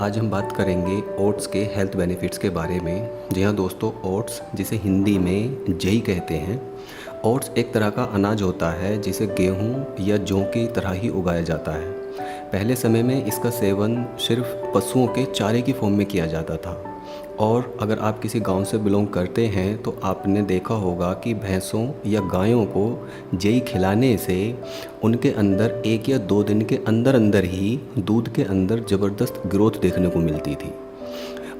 आज हम बात करेंगे ओट्स के हेल्थ बेनिफिट्स के बारे में। जी हाँ दोस्तों, ओट्स जिसे हिंदी में जई कहते हैं। ओट्स एक तरह का अनाज होता है जिसे गेहूं या जौ की तरह ही उगाया जाता है। पहले समय में इसका सेवन सिर्फ पशुओं के चारे की फॉर्म में किया जाता था। और अगर आप किसी गांव से बिलोंग करते हैं तो आपने देखा होगा कि भैंसों या गायों को जई खिलाने से उनके अंदर 1 या 2 दिन के अंदर अंदर ही दूध के अंदर ज़बरदस्त ग्रोथ देखने को मिलती थी।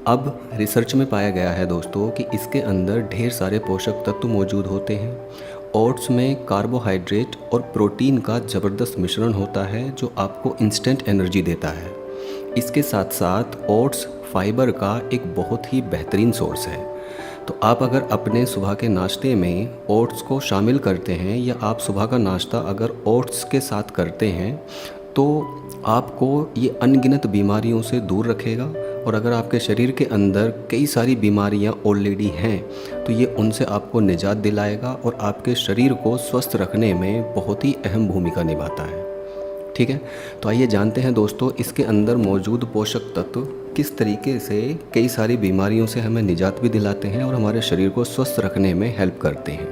अब रिसर्च में पाया गया है दोस्तों कि इसके अंदर ढेर सारे पोषक तत्व मौजूद होते हैं। ओट्स में कार्बोहाइड्रेट और प्रोटीन का ज़बरदस्त मिश्रण होता है जो आपको इंस्टेंट एनर्जी देता है। इसके साथ साथ ओट्स फाइबर का एक बहुत ही बेहतरीन सोर्स है। तो आप अगर अपने सुबह के नाश्ते में ओट्स को शामिल करते हैं या आप सुबह का नाश्ता अगर ओट्स के साथ करते हैं तो आपको ये अनगिनत बीमारियों से दूर रखेगा। और अगर आपके शरीर के अंदर कई सारी बीमारियां ऑलरेडी हैं तो ये उनसे आपको निजात दिलाएगा और आपके शरीर को स्वस्थ रखने में बहुत ही अहम भूमिका निभाता है। ठीक है, तो आइए जानते हैं दोस्तों इसके अंदर मौजूद पोषक तत्व किस तरीके से कई सारी बीमारियों से हमें निजात भी दिलाते हैं और हमारे शरीर को स्वस्थ रखने में हेल्प करते हैं।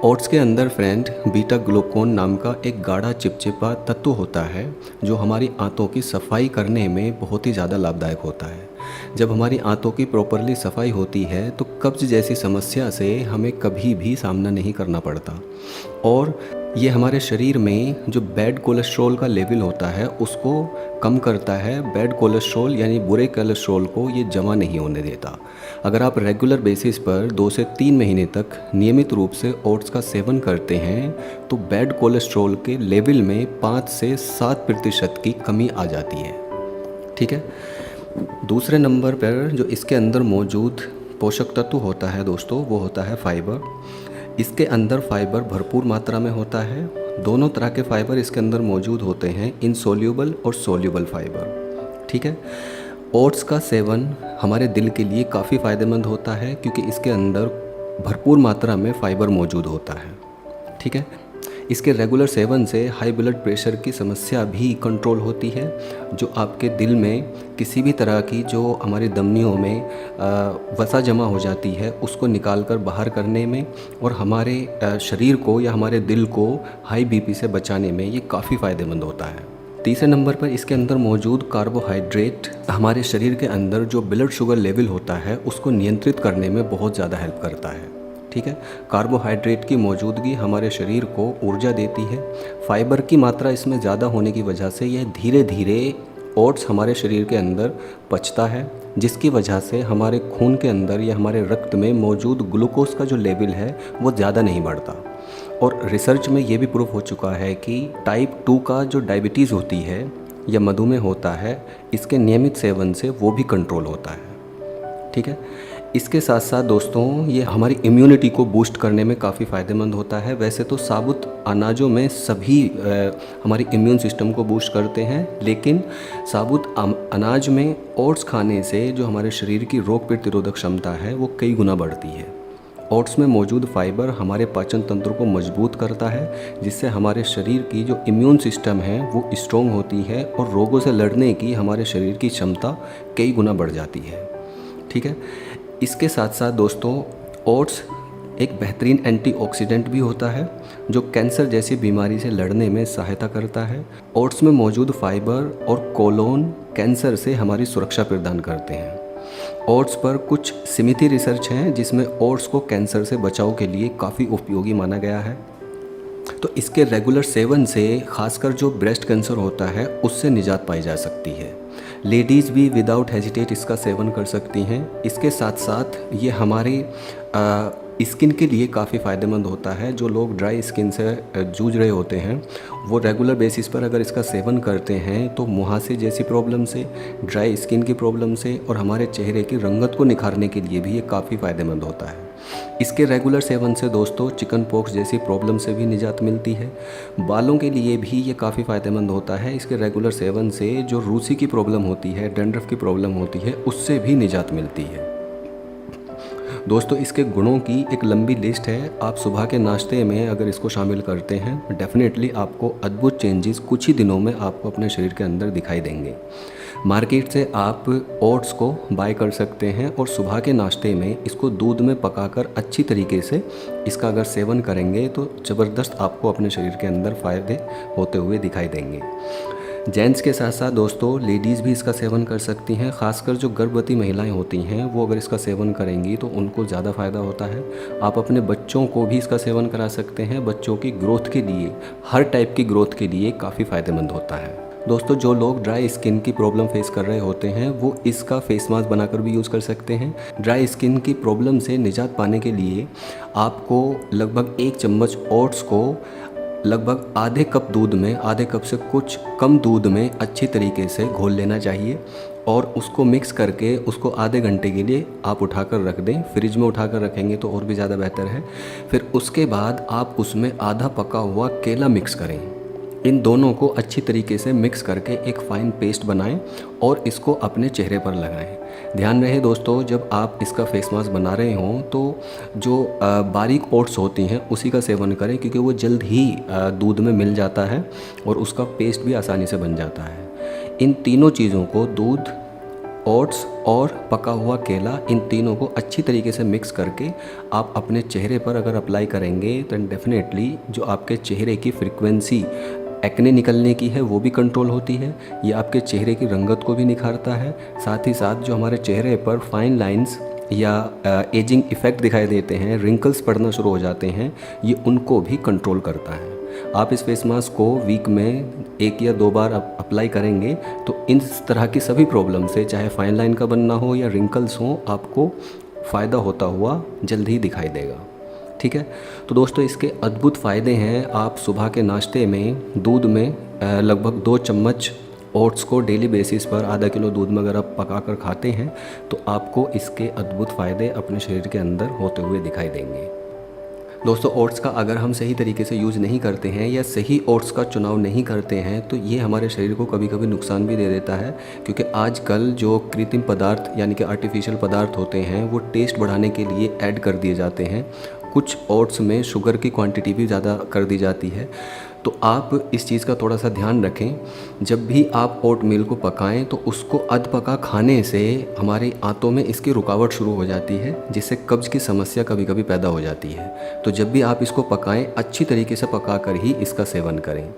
ओट्स के अंदर फ्रेंड बीटा ग्लूकोन नाम का एक गाढ़ा चिपचिपा तत्व होता है जो हमारी आंतों की सफाई करने में बहुत ही ज़्यादा लाभदायक होता है। जब हमारी आंतों की प्रॉपरली सफाई होती है तो कब्ज जैसी समस्या से हमें कभी भी सामना नहीं करना पड़ता। और ये हमारे शरीर में जो बैड कोलेस्ट्रॉल का लेवल होता है उसको कम करता है। बैड कोलेस्ट्रॉल यानी बुरे कोलेस्ट्रॉल को ये जमा नहीं होने देता। अगर आप रेगुलर बेसिस पर 2 से 3 महीने तक नियमित रूप से ओट्स का सेवन करते हैं तो बैड कोलेस्ट्रॉल के लेवल में 5 से 7% की कमी आ जाती है। ठीक है, दूसरे नंबर पर जो इसके अंदर मौजूद पोषक तत्व होता है दोस्तों वो होता है फाइबर। इसके अंदर फाइबर भरपूर मात्रा में होता है। दोनों तरह के फाइबर इसके अंदर मौजूद होते हैं, इनसोल्यूबल और सोल्यूबल फाइबर। ठीक है, ओट्स का सेवन हमारे दिल के लिए काफ़ी फ़ायदेमंद होता है क्योंकि इसके अंदर भरपूर मात्रा में फाइबर मौजूद होता है। ठीक है, इसके रेगुलर सेवन से हाई ब्लड प्रेशर की समस्या भी कंट्रोल होती है। जो आपके दिल में किसी भी तरह की जो हमारी धमनियों में वसा जमा हो जाती है उसको निकाल कर बाहर करने में और हमारे शरीर को या हमारे दिल को हाई बीपी से बचाने में ये काफ़ी फ़ायदेमंद होता है। तीसरे नंबर पर इसके अंदर मौजूद कार्बोहाइड्रेट हमारे शरीर के अंदर जो ब्लड शुगर लेवल होता है उसको नियंत्रित करने में बहुत ज़्यादा हेल्प करता है। ठीक है, कार्बोहाइड्रेट की मौजूदगी हमारे शरीर को ऊर्जा देती है। फाइबर की मात्रा इसमें ज़्यादा होने की वजह से यह धीरे धीरे ओट्स हमारे शरीर के अंदर पचता है जिसकी वजह से हमारे खून के अंदर या हमारे रक्त में मौजूद ग्लूकोज का जो लेवल है वो ज़्यादा नहीं बढ़ता। और रिसर्च में ये भी प्रूफ हो चुका है कि टाइप 2 का जो डायबिटीज़ होती है या मधुमेह होता है इसके नियमित सेवन से वो भी कंट्रोल होता है। ठीक है, इसके साथ साथ दोस्तों ये हमारी इम्यूनिटी को बूस्ट करने में काफ़ी फ़ायदेमंद होता है। वैसे तो साबुत अनाजों में सभी हमारी इम्यून सिस्टम को बूस्ट करते हैं, लेकिन साबुत अनाज में ओट्स खाने से जो हमारे शरीर की रोग प्रतिरोधक क्षमता है वो कई गुना बढ़ती है। ओट्स में मौजूद फाइबर हमारे पाचन तंत्र को मजबूत करता है जिससे हमारे शरीर की जो इम्यून सिस्टम है वो स्ट्रॉन्ग होती है और रोगों से लड़ने की हमारे शरीर की क्षमता कई गुना बढ़ जाती है। ठीक है, इसके साथ साथ दोस्तों ओट्स एक बेहतरीन एंटीऑक्सीडेंट भी होता है जो कैंसर जैसी बीमारी से लड़ने में सहायता करता है। ओट्स में मौजूद फाइबर और कोलोन कैंसर से हमारी सुरक्षा प्रदान करते हैं। ओट्स पर कुछ सीमित रिसर्च हैं जिसमें ओट्स को कैंसर से बचाव के लिए काफ़ी उपयोगी माना गया है। तो इसके रेगुलर सेवन से खासकर जो ब्रेस्ट कैंसर होता है उससे निजात पाई जा सकती है। लेडीज़ भी विदाउट हेजिटेट इसका सेवन कर सकती हैं। इसके साथ साथ ये हमारे स्किन के लिए काफ़ी फ़ायदेमंद होता है। जो लोग ड्राई स्किन से जूझ रहे होते हैं वो रेगुलर बेसिस पर अगर इसका सेवन करते हैं तो मुहासे जैसी प्रॉब्लम से, ड्राई स्किन की प्रॉब्लम से और हमारे चेहरे की रंगत को निखारने के लिए भी ये काफ़ी फ़ायदेमंद होता है। इसके रेगुलर सेवन से दोस्तों चिकन पॉक्स जैसी प्रॉब्लम से भी निजात मिलती है। बालों के लिए भी ये काफ़ी फ़ायदेमंद होता है। इसके रेगुलर सेवन से जो रूसी की प्रॉब्लम होती है, डैंड्रफ की प्रॉब्लम होती है, उससे भी निजात मिलती है। दोस्तों इसके गुणों की एक लंबी लिस्ट है। आप सुबह के नाश्ते में अगर इसको शामिल करते हैं डेफिनेटली आपको अद्भुत चेंजेस कुछ ही दिनों में आपको अपने शरीर के अंदर दिखाई देंगे। मार्केट से आप ओट्स को बाय कर सकते हैं और सुबह के नाश्ते में इसको दूध में पकाकर अच्छी तरीके से इसका अगर सेवन करेंगे तो ज़बरदस्त आपको अपने शरीर के अंदर फ़ायदे होते हुए दिखाई देंगे। जेंट्स के साथ साथ दोस्तों लेडीज़ भी इसका सेवन कर सकती हैं। ख़ासकर जो गर्भवती महिलाएं होती हैं वो अगर इसका सेवन करेंगी तो उनको ज़्यादा फ़ायदा होता है। आप अपने बच्चों को भी इसका सेवन करा सकते हैं। बच्चों की ग्रोथ के लिए, हर टाइप की ग्रोथ के लिए काफ़ी फ़ायदेमंद होता है। दोस्तों जो लोग ड्राई स्किन की प्रॉब्लम फेस कर रहे होते हैं वो इसका फेस मास्क बनाकर भी यूज़ कर सकते हैं। ड्राई स्किन की प्रॉब्लम से निजात पाने के लिए आपको लगभग 1 चम्मच ओट्स को लगभग आधे कप दूध में, आधे कप से कुछ कम दूध में अच्छी तरीके से घोल लेना चाहिए और उसको मिक्स करके उसको आधे घंटे के लिए आप उठाकर रख दें। फ्रिज में उठाकर रखेंगे तो और भी ज़्यादा बेहतर है। फिर उसके बाद आप उसमें आधा पका हुआ केला मिक्स करें। इन दोनों को अच्छी तरीके से मिक्स करके एक फ़ाइन पेस्ट बनाएं और इसको अपने चेहरे पर लगाएं। ध्यान रहे दोस्तों, जब आप इसका फेस मास्क बना रहे हों तो जो बारीक ओट्स होती हैं उसी का सेवन करें, क्योंकि वो जल्द ही दूध में मिल जाता है और उसका पेस्ट भी आसानी से बन जाता है। इन तीनों चीज़ों को, दूध, ओट्स और पका हुआ केला, इन तीनों को अच्छी तरीके से मिक्स करके आप अपने चेहरे पर अगर अप्लाई करेंगे तो डेफिनेटली जो आपके चेहरे की फ्रीक्वेंसी एक्ने निकलने की है वो भी कंट्रोल होती है। ये आपके चेहरे की रंगत को भी निखारता है। साथ ही साथ जो हमारे चेहरे पर फाइन लाइंस या एजिंग इफ़ेक्ट दिखाई देते हैं, रिंकल्स पड़ना शुरू हो जाते हैं, ये उनको भी कंट्रोल करता है। आप इस फेस मास्क को वीक में 1 या 2 बार अप्लाई करेंगे तो इन तरह की सभी प्रॉब्लम से, चाहे फाइन लाइन का बनना हो या रिंकल्स हो, आपको फ़ायदा होता हुआ जल्द ही दिखाई देगा। ठीक है, तो दोस्तों इसके अद्भुत फ़ायदे हैं। आप सुबह के नाश्ते में दूध में लगभग 2 चम्मच ओट्स को डेली बेसिस पर आधा किलो दूध में अगर आप पका कर खाते हैं तो आपको इसके अद्भुत फ़ायदे अपने शरीर के अंदर होते हुए दिखाई देंगे। दोस्तों ओट्स का अगर हम सही तरीके से यूज़ नहीं करते हैं या सही ओट्स का चुनाव नहीं करते हैं तो ये हमारे शरीर को कभी कभी नुकसान भी दे देता है, क्योंकि आजकल जो कृत्रिम पदार्थ यानी कि आर्टिफिशियल पदार्थ होते हैं वो टेस्ट बढ़ाने के लिए ऐड कर दिए जाते हैं। कुछ ओट्स में शुगर की क्वांटिटी भी ज़्यादा कर दी जाती है। तो आप इस चीज़ का थोड़ा सा ध्यान रखें। जब भी आप ओट मील को पकाएं तो उसको अध पका खाने से हमारी आंतों में इसकी रुकावट शुरू हो जाती है, जिससे कब्ज़ की समस्या कभी कभी पैदा हो जाती है। तो जब भी आप इसको पकाएं अच्छी तरीके से पकाकर ही इसका सेवन करें।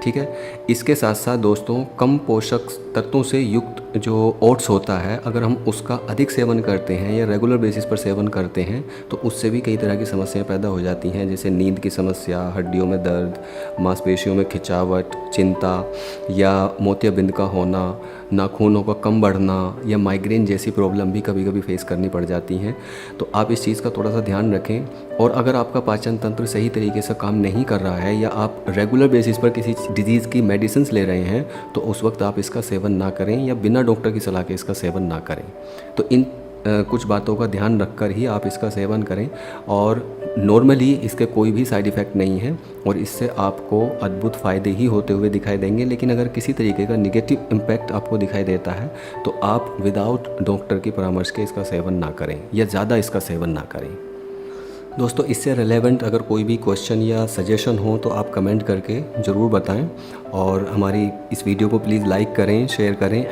ठीक है, इसके साथ साथ दोस्तों कम पोषक तत्वों से युक्त जो ओट्स होता है, अगर हम उसका अधिक सेवन करते हैं या रेगुलर बेसिस पर सेवन करते हैं तो उससे भी कई तरह की समस्याएं पैदा हो जाती हैं, जैसे नींद की समस्या, हड्डियों में दर्द, मांसपेशियों में खिंचावट, चिंता या मोतियाबिंद का होना, नाखूनों का कम बढ़ना या माइग्रेन जैसी प्रॉब्लम भी कभी कभी फेस करनी पड़ जाती हैं। तो आप इस चीज़ का थोड़ा सा ध्यान रखें। और अगर आपका पाचन तंत्र सही तरीके से काम नहीं कर रहा है या आप रेगुलर बेसिस पर किसी डिजीज़ की मेडिसिन ले रहे हैं तो उस वक्त आप इसका सेवन ना करें या बिना डॉक्टर की सलाह के इसका सेवन ना करें। तो इन कुछ बातों का ध्यान रखकर ही आप इसका सेवन करें। और नॉर्मली इसके कोई भी साइड इफ़ेक्ट नहीं है और इससे आपको अद्भुत फ़ायदे ही होते हुए दिखाई देंगे। लेकिन अगर किसी तरीके का नेगेटिव इम्पैक्ट आपको दिखाई देता है तो आप विदाउट डॉक्टर की परामर्श के इसका सेवन ना करें या ज़्यादा इसका सेवन ना करें। दोस्तों इससे रिलेवेंट अगर कोई भी क्वेश्चन या सजेशन हो तो आप कमेंट करके ज़रूर बताएं और हमारी इस वीडियो को प्लीज़ लाइक करें, शेयर करें।